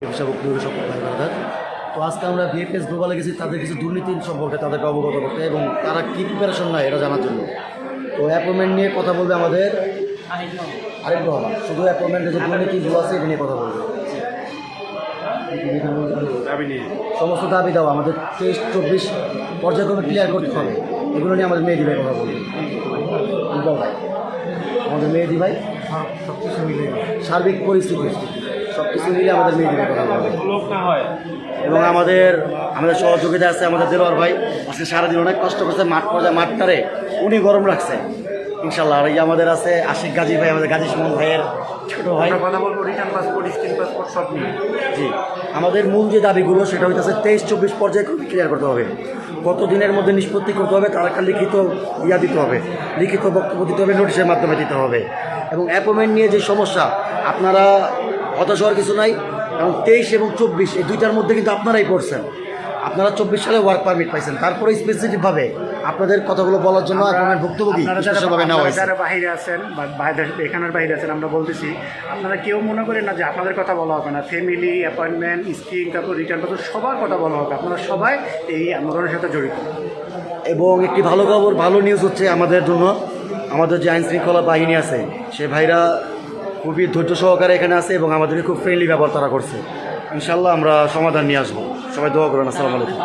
সকল ভাই ব্রাদার, তো আজকে আমরা ভিএফএস গ্লোবালে গেছি তাদের কিছু দুর্নীতি সম্পর্কে তাদেরকে অবগত করতে এবং তারা কী প্রিপারেশন নেয় এটা জানার জন্য। তো অ্যাপয়েন্টমেন্ট নিয়ে কথা বলবে আমাদের আরেক রহমান, শুধু অ্যাপয়েন্টমেন্টে যে দুর্নীতিগুলো আছে এটা নিয়ে কথা বলবে। সমস্ত দাবি দেওয়া আমাদের 23-24 পর্যায়ক্রমে ক্লিয়ার করতে হবে, এগুলো নিয়ে আমাদের মেহেদি ভাই কথা বলবে। ভাই আমাদের মেহেদি ভাই সব কিছু মিলে সার্বিক পরিস্থিতি সব কিছু মিলে আমাদের মেহেদি ভাই কথা বলবে। এবং আমাদের সহযোগিতা আছে আমাদের দেলোয়ার ভাই, আজকে সারাদিন অনেক কষ্ট করছে মাঠটারে উনি গরম রাখছে ইনশাল্লাহ। আর এই আমাদের আছে আশিক গাজী ভাই, আমাদের গাজী সুমন ভাইয়ের ছোটো ভাই। কথা বলবো রিটার্ন পাসপোর্ট, স্ক্রিন পাসপোর্ট সব নিয়ে। জি, আমাদের মূল যে দাবিগুলো সেটা হইতেছে 23-24 পর্যায়ে ক্লিয়ার করতে হবে, কত দিনের মধ্যে নিষ্পত্তি করতে হবে, তার একটা লিখিত দিতে হবে, লিখিত বক্তব্য দিতে হবে, নোটিশের মাধ্যমে দিতে হবে। এবং অ্যাপয়েন্টমেন্ট নিয়ে যে সমস্যা, আপনারা হতাশ হওয়ার কিছু নাই, এবং 23 এবং 24 এই দুইটার মধ্যে কিন্তু আপনারাই পড়ছেন। আপনারা 24 সালে ওয়ার্ক পারমিট পাইছেন, তারপরে স্পেসিফিকভাবে আপনাদের কথাগুলো বলার জন্য আপনার ভুক্তভোগী বিশেষভাবে নেওয়া হয়েছে। যারা বাইরে আছেন বা এখানের বাইরে আছেন, আমরা বলতেছি আপনারা কেউ মনে করেন না যে আপনাদের কথা বলা হবে না। ফ্যামিলি, অ্যাপয়েন্টমেন্ট, স্কিম, তারপর রিটার্ন পাসপোর্ট সবার কথা বলা হবে। আপনারা সবাই এই আন্দোলনের সাথে জড়িত। এবং একটি ভালো খবর, ভালো নিউজ হচ্ছে আমাদের জন্য, আমাদের যে আইন শৃঙ্খলা বাহিনী আছে সে ভাইরা খুবই ধৈর্য সহকারে এখানে আছে এবং আমাদেরকে খুব ফ্রেন্ডলি ব্যবহার তারা করছে। ইনশাল্লাহ আমরা সমাধান নিয়ে আসবো। সবাই দোয়া করেন। আসসালামু আলাইকুম।